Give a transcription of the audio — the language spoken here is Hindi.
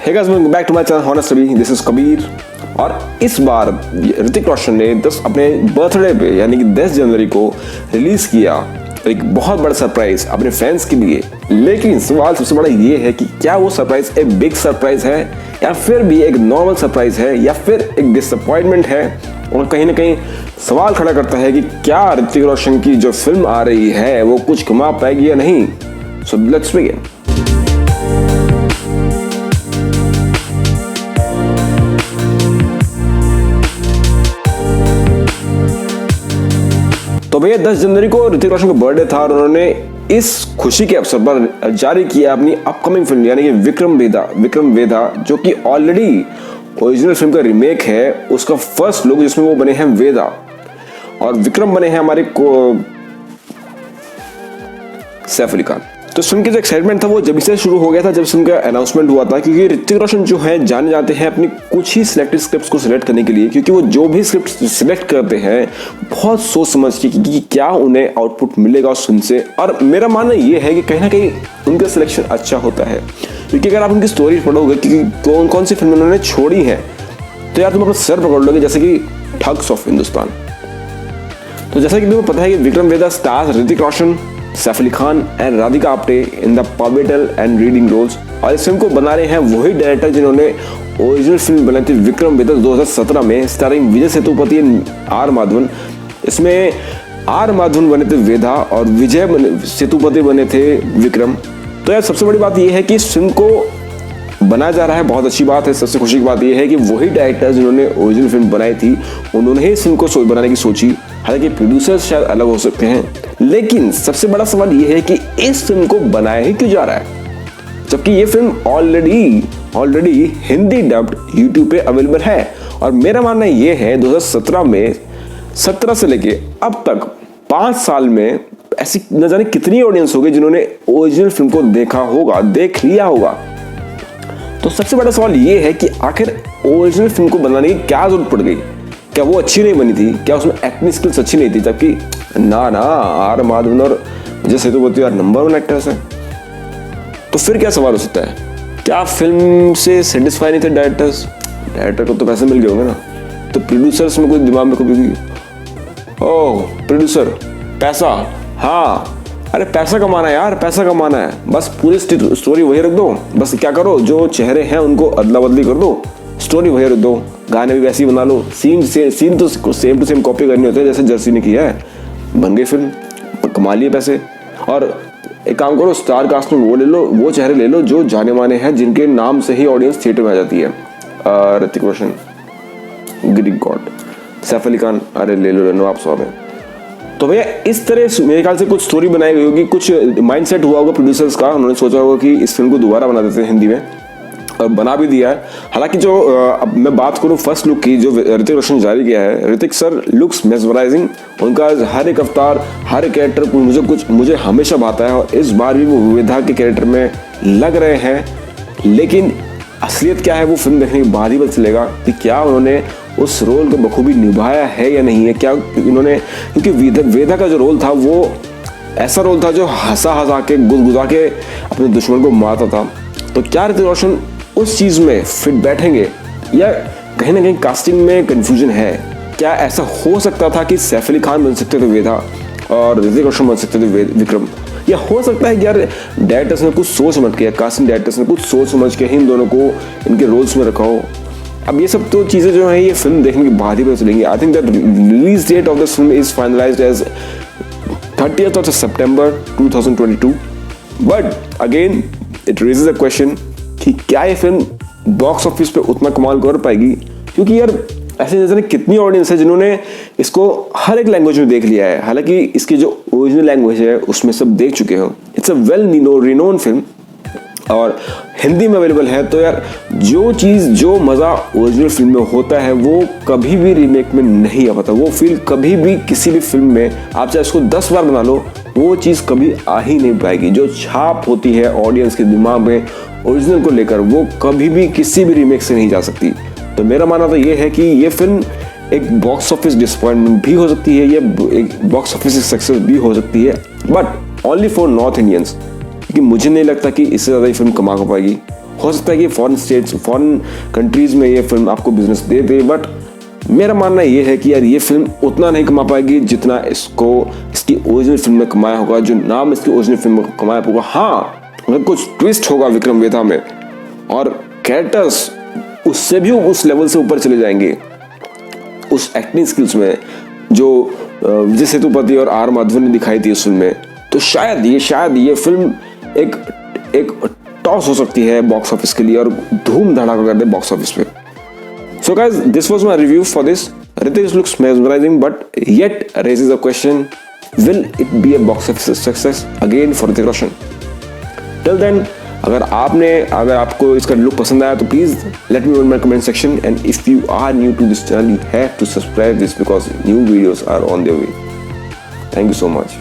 Hey guys, welcome back to my channel honest study. This is Kabir. और इस बार ऋतिक रोशन ने अपने बर्थडे पे यानी कि 10 जनवरी को रिलीज किया एक बहुत बड़ा सरप्राइज अपने फैंस के लिए। लेकिन सवाल सबसे बड़ा ये है कि क्या वो सरप्राइज एक बिग सरप्राइज है या फिर भी एक नॉर्मल सरप्राइज है या फिर एक डिसअपॉइंटमेंट है। और कहीं ना कहीं सवाल खड़ा करता है कि क्या ऋतिक रोशन की जो फिल्म आ रही है वो कुछ कमा पाएगी या नहीं। So let's begin. तो भैया 10 जनवरी को ऋतिक रोशन का बर्थडे था और उन्होंने इस खुशी के अवसर पर जारी किया अपनी अपकमिंग फिल्म यानी कि विक्रम वेधा, जो कि ऑलरेडी ओरिजिनल फिल्म का रीमेक है। उसका फर्स्ट लुक जिसमें वो बने हैं वेदा और विक्रम बने हैं हमारे सैफ अली खान। तो फिल्म की जो एक्साइटमेंट था वो जब से शुरू हो गया था जब फिल्म का अनाउंसमेंट हुआ था, क्योंकि ऋतिक रोशन जो है जाने जाते हैं अपनी कुछ ही सिलेक्टेड स्क्रिप्ट्स को सिलेक्ट करने के लिए, क्योंकि वो जो भी स्क्रिप्ट सिलेक्ट करते हैं बहुत सोच समझ के कि क्या उन्हें आउटपुट मिलेगा उस फिल्म से। और मेरा मानना ये है कि कहीं ना कहीं उनका सिलेक्शन अच्छा होता है, क्योंकि अगर आप उनकी स्टोरी पढ़ोगे कि कौन कौन सी फिल्म उन्होंने छोड़ी है तो यार तुम अपना सर पकड़ लोगे, जैसे कि ठग्स ऑफ हिंदुस्तान। तो जैसा कि तुम्हें पता है कि Vikram Vedha stars Hrithik Roshan, Saif Ali Khan and Radhika Apte in the pivotal and leading roles. और इस फिल्म को बना रहे हैं वही डायरेक्टर जिन्होंने ओरिजिनल फिल्म बनाई थी विक्रम वेदा 2017 में, starring Vijay Sethupathi and R Madhavan. इसमें आर माधवन बने थे वेदा और विजय सेतुपति बने थे विक्रम। तो यार सबसे बड़ी बात यह है कि इस फिल्म को बनाया जा रहा है, बहुत अच्छी बात है। सबसे खुशी की बात यह है कि वही डायरेक्टर जिन्होंने ओरिजिनल फिल्म बनाई थी उन्होंने ही इस फिल्म को बनाने की सोची। हालांकि प्रोड्यूसर्स शायद अलग हो सकते हैं, लेकिन सबसे बड़ा सवाल यह है कि इस फिल्म को बनाया ही क्यों जा रहा है, जबकि ये film already Hindi dubbed YouTube पे अवेलेबल है। और मेरा मानना ये है 2017 में 17 से लेके अब तक 5 साल में ऐसी न जाने कितनी ऑडियंस होगी जिन्होंने ओरिजिनल फिल्म को देख लिया होगा। तो सबसे बड़ा सवाल ये है कि आखिर ओरिजिनल फिल्म को बनाने की क्या जरूरत पड़ गई। क्या वो अच्छी नहीं बनी थी? क्या उसमें एक्टिंग स्किल्स अच्छी नहीं थी? जबकि ना आर माधवन और विजय सेतुपति यार नंबर 1 एक्टर्स हैं। तो फिर क्या सवाल हो सकता है? क्या फिल्म से सेटिस्फाई नहीं थे डायरेक्टर को तो पैसे मिल गए होंगे ना। तो प्रोड्यूसर्स में कोई दिमाग में कभी ओह प्रोड्यूसर पैसा, हाँ अरे पैसा कमाना है यार, पैसा कमाना है, बस पूरी स्टोरी वही रख दो। बस क्या करो, जो चेहरे हैं उनको अदला बदली कर दो, स्टोरी वही रख दो, गाने भी वैसे ही बना लो, सीन तो सेम टू सेम कॉपी करनी होती है जैसे जर्सी ने किया है, बन गई फिल्म, कमा लिए पैसे। और एक काम करो, स्टार कास्ट में वो चेहरे ले लो जो जाने माने हैं, जिनके नाम से ही ऑडियंस थिएटर में आ जाती है। ऋतिक रोशन, ग्रीक गॉड, सैफ अली खान, अरे ले लो नवाब साहब है। तो भैया इस तरह मेरे ख्याल से कुछ स्टोरी बनाई गई होगी, कुछ माइंडसेट हुआ होगा प्रोड्यूसर्स का। उन्होंने सोचा होगा कि इस फिल्म को दोबारा बना देते हैं हिंदी में, और बना भी दिया है। हालांकि जो अब मैं बात करूं फर्स्ट लुक की जो ऋतिक रोशन ने जारी किया है, ऋतिक सर लुक्स मेस्मराइजिंग। उनका हर एक अवतार, हर एक कैरेक्टर मुझे हमेशा भाता है और इस बार भी वो वेदा के कैरेक्टर में लग रहे हैं। लेकिन असलियत क्या है वो फिल्म देखने के बाद ही पता चलेगा कि क्या उन्होंने उस रोल को बखूबी निभाया है या नहीं है। क्या उन्होंने, क्योंकि वेदा का जो रोल था वो ऐसा रोल था जो हंसा के गुदगुदा के अपने दुश्मन को मारता था। तो क्या ऋतिक रोशन उस चीज में फिट बैठेंगे या कहीं ना कहीं कास्टिंग में कंफ्यूजन है? क्या ऐसा हो सकता था कि सैफ अली खान बन सकते थे वेदा और ऋतिक रोशन बन सकते थे विक्रम? या हो सकता है कि यार डायरेक्टर्स ने कुछ सोच समझ के, कास्टिंग डायरेक्टर्स ने कुछ सोच समझ के ही इन दोनों को इनके रोल्स में रखा हो। अब ये सब तो चीजें जो है ये फिल्म देखने के बाद ही पता चलेंगी। I think that release date of this film is finalised as 30th of September 2022। But again it raises a question कि क्या ये फिल्म बॉक्स ऑफिस पे उतना कमाल कर पाएगी, क्योंकि यार ऐसे नजर कितनी ऑडियंस है जिन्होंने इसको हर एक लैंग्वेज में देख लिया है। हालांकि इसकी जो ओरिजिनल लैंग्वेज है उसमें सब देख चुके हो। It's a well renowned film और हिंदी में अवेलेबल है। तो यार जो मजा ओरिजिनल फिल्म में होता है वो कभी भी रीमेक में नहीं आ पाता। वो फील कभी भी किसी भी फिल्म में आप चाहे इसको 10 बार बना लो वो चीज कभी आ ही नहीं पाएगी। जो छाप होती है ऑडियंस के दिमाग में ओरिजिनल को लेकर वो कभी भी किसी भी रीमेक से नहीं जा सकती। तो मेरा मानना तो ये है कि ये फिल्म एक बॉक्स ऑफिस डिसअपॉइंटमेंट भी हो सकती है, ये एक बॉक्स ऑफिस सक्सेस भी हो सकती है, but only for north Indians, क्योंकि मुझे नहीं लगता कि इससे ज़्यादा ये फिल्म कमा पाएगी। हो सकता है कि फॉरेन स्टेट्स, फॉरेन कंट्रीज में ये फिल्म आपको बिजनेस दे दे, बट मेरा मानना ये है कि यार ये फिल्म उतना नहीं कमा पाएगी जितना इसकी ओरिजिनल फिल्म में कमाया होगा, जो नाम इसकी ओरिजिनल फिल्म में कमाया होगा। हाँ, अगर कुछ ट्विस्ट होगा विक्रम वेधा में और कैरेक्टर्स उससे भी उस लेवल से ऊपर चले जाएंगे उस एक्टिंग स्किल्स में जो विजय सेतुपति और आर माधवन ने दिखाई थी इस फिल्म में, तो शायद ये फिल्म एक टॉस हो सकती है बॉक्स ऑफिस के लिए और धूम धड़ाका कर दे बॉक्स ऑफिस पे। So guys, this was my review for this. Ritesh looks mesmerizing, but yet raises a question: will it be a box office success again for Hrithik Roshan? Till then, अगर आपको इसका लुक पसंद आया तो please let me know in my comment section, and if you are new to this channel, you have to subscribe this because new videos are on their way. Thank you so much.